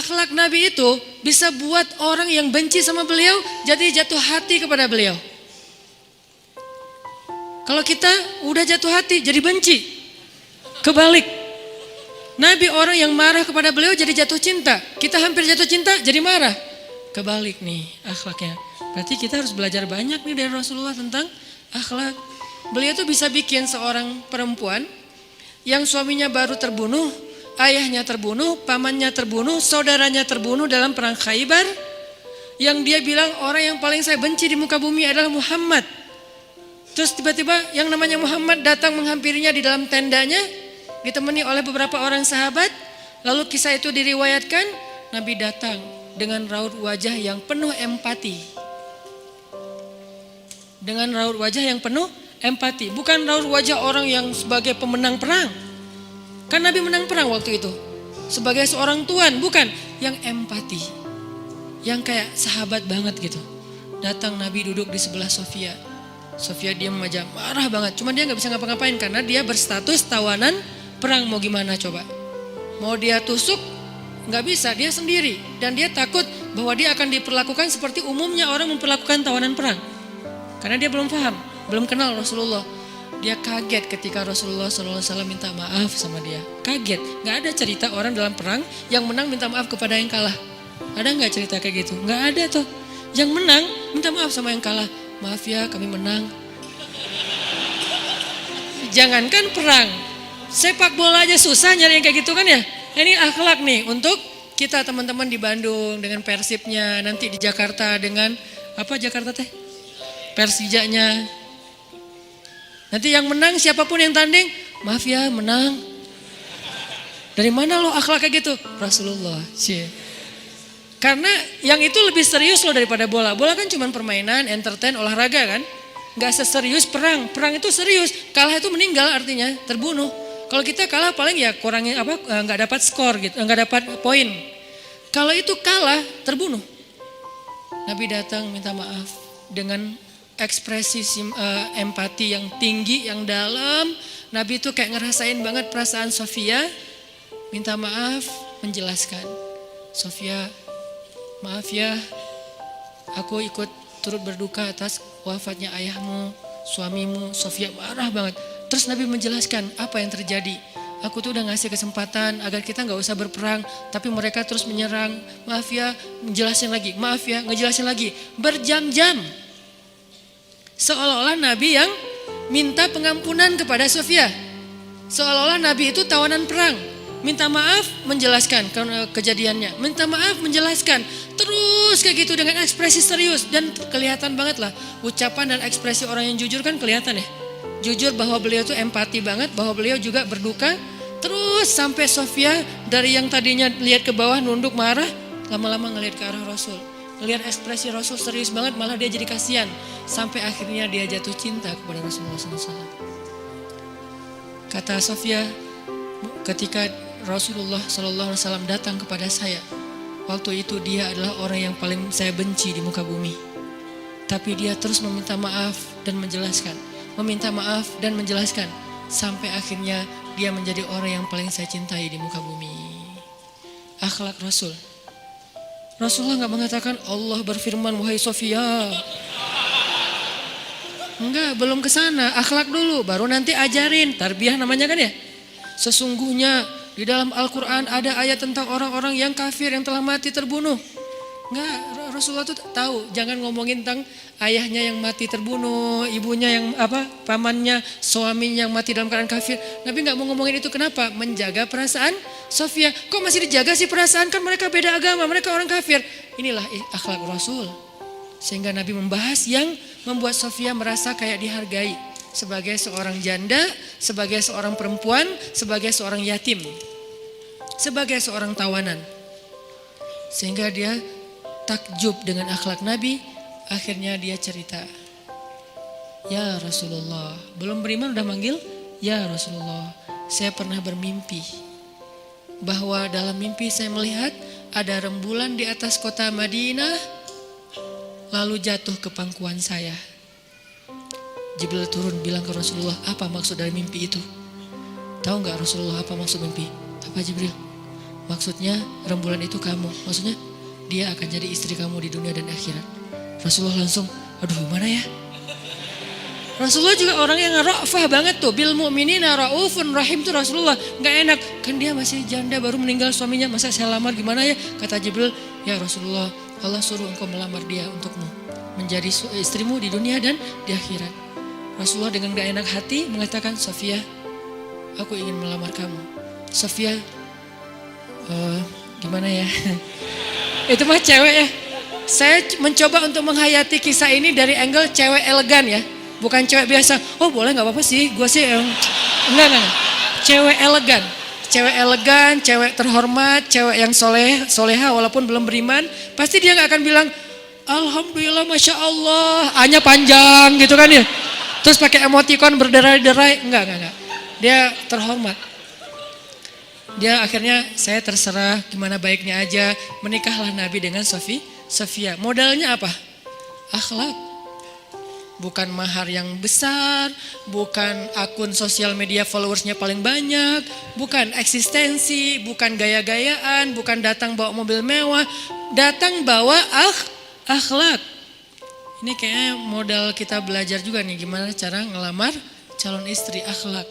akhlak Nabi itu bisa buat orang yang benci sama beliau jadi jatuh hati kepada beliau. Kalau kita udah jatuh hati jadi benci. Kebalik. Nabi orang yang marah kepada beliau jadi jatuh cinta. Kita hampir jatuh cinta jadi marah. Kebalik nih akhlaknya. Berarti kita harus belajar banyak nih dari Rasulullah tentang akhlak. Beliau tuh bisa bikin seorang perempuan yang suaminya baru terbunuh, ayahnya terbunuh, pamannya terbunuh, saudaranya terbunuh dalam perang Khaybar. Yang dia bilang orang yang paling saya benci di muka bumi adalah Muhammad. Terus tiba-tiba yang namanya Muhammad datang menghampirinya di dalam tendanya, ditemani oleh beberapa orang sahabat. Lalu kisah itu diriwayatkan, Nabi datang dengan raut wajah yang penuh empati. Dengan raut wajah yang penuh empati, bukan raut wajah orang yang sebagai pemenang perang. Kan Nabi menang perang waktu itu. Sebagai seorang tuan, bukan, yang empati. Yang kayak sahabat banget gitu. Datang Nabi duduk di sebelah Sofia. Sofia diam aja, marah banget. Cuma dia gak bisa ngapa-ngapain karena dia berstatus tawanan perang. Mau gimana coba? Mau dia tusuk? Gak bisa, dia sendiri. Dan dia takut bahwa dia akan diperlakukan seperti umumnya orang memperlakukan tawanan perang. Karena dia belum paham, belum kenal Rasulullah. Dia kaget ketika Rasulullah SAW minta maaf sama dia. Kaget, gak ada cerita orang dalam perang yang menang minta maaf kepada yang kalah. Ada gak cerita kayak gitu? Gak ada tuh. Yang menang minta maaf sama yang kalah. Maaf ya kami menang. Jangankan perang, sepak bola aja susah nyari yang kayak gitu kan ya. Ini akhlak nih untuk kita teman-teman di Bandung dengan Persibnya. Nanti di Jakarta dengan apa Jakarta teh? Persijanya. Nanti yang menang siapapun yang tanding, maaf ya menang. Dari mana lo akhlak kayak gitu? Rasulullah. Karena yang itu lebih serius loh daripada bola. Bola kan cuma permainan, entertain, olahraga kan. Gak seserius perang. Perang itu serius. Kalah itu meninggal artinya terbunuh. Kalau kita kalah paling ya kurangin apa? Nggak dapat skor gitu, nggak dapat poin. Kalau itu kalah terbunuh. Nabi datang minta maaf dengan ekspresi empati yang tinggi, yang dalam. Nabi itu kayak ngerasain banget perasaan Sofia. Minta maaf, menjelaskan. Sofia, maaf ya, aku ikut turut berduka atas wafatnya ayahmu, suamimu. Sofia marah banget. Terus Nabi menjelaskan apa yang terjadi. Aku tuh udah ngasih kesempatan agar kita gak usah berperang, tapi mereka terus menyerang. Maaf ya, ngejelasin lagi. Maaf ya, ngejelasin lagi. Berjam-jam. Seolah-olah Nabi yang minta pengampunan kepada Sofia. Seolah-olah Nabi itu tawanan perang. Minta maaf, menjelaskan kejadiannya. Minta maaf, menjelaskan. Terus kayak gitu dengan ekspresi serius. Dan kelihatan banget lah ucapan dan ekspresi orang yang jujur kan kelihatan ya. Jujur bahwa beliau tuh empati banget, bahwa beliau juga berduka. Terus sampai Sofia dari yang tadinya lihat ke bawah nunduk marah, lama-lama ngelihat ke arah Rasul. Lihat ekspresi Rasul serius banget, malah dia jadi kasihan. Sampai akhirnya dia jatuh cinta kepada Rasulullah SAW. Kata Sofia, ketika Rasulullah SAW datang kepada saya, waktu itu dia adalah orang yang paling saya benci di muka bumi. Tapi dia terus meminta maaf dan menjelaskan. Meminta maaf dan menjelaskan. Sampai akhirnya dia menjadi orang yang paling saya cintai di muka bumi. Akhlak Rasul. Rasulullah gak mengatakan Allah berfirman wahai Sofia. Enggak, belum ke sana. Akhlak dulu, baru nanti ajarin. Tarbiyah namanya kan ya. Sesungguhnya di dalam Al-Quran ada ayat tentang orang-orang yang kafir yang telah mati terbunuh. Enggak, Rasulullah tuh tahu. Jangan ngomongin tentang ayahnya yang mati terbunuh, ibunya yang pamannya, suaminya yang mati dalam keadaan kafir. Nabi gak mau ngomongin itu, kenapa? Menjaga perasaan Sofia. Kok masih dijaga sih perasaan? Kan mereka beda agama, mereka orang kafir. Inilah akhlak Rasul. Sehingga Nabi membahas yang membuat Sofia merasa kayak dihargai. Sebagai seorang janda, sebagai seorang perempuan, sebagai seorang yatim. Sebagai seorang tawanan. Sehingga dia takjub dengan akhlak Nabi. Akhirnya dia cerita, ya Rasulullah, belum beriman udah manggil, ya Rasulullah, saya pernah bermimpi bahwa dalam mimpi saya melihat ada rembulan di atas kota Madinah, lalu jatuh ke pangkuan saya. Jibril turun bilang ke Rasulullah, apa maksud dari mimpi itu? Tahu gak Rasulullah apa maksud mimpi? Apa Jibril? Maksudnya rembulan itu kamu. Maksudnya dia akan jadi istri kamu di dunia dan akhirat. Rasulullah langsung, aduh gimana ya? Rasulullah juga orang yang ra'fah banget tuh. Bil mu'minina ra'ufun rahim tuh Rasulullah. Gak enak, kan dia masih janda baru meninggal suaminya. Masa saya lamar gimana ya? Kata Jibril, ya Rasulullah, Allah suruh engkau melamar dia untukmu. Menjadi istrimu di dunia dan di akhirat. Rasulullah dengan gak enak hati mengatakan, Sofia, aku ingin melamar kamu. Sofia, gimana ya? Itu mah cewek ya. Saya mencoba untuk menghayati kisah ini dari angle cewek elegan ya. Bukan cewek biasa, oh boleh gak apa-apa sih, gue sih enggak. Cewek elegan, cewek terhormat, cewek yang soleha walaupun belum beriman. Pasti dia gak akan bilang, Alhamdulillah Masya Allah, A-nya panjang gitu kan ya. Terus pakai emoticon berderai-derai, enggak. Dia terhormat. Dia akhirnya saya terserah gimana baiknya aja, menikahlah Nabi dengan Sofia. Modalnya apa? Akhlak. Bukan mahar yang besar, bukan akun sosial media followersnya paling banyak, bukan eksistensi, bukan gaya-gayaan, bukan datang bawa mobil mewah, datang bawa akhlak. Ini kayaknya modal kita belajar juga nih gimana cara ngelamar calon istri, akhlak.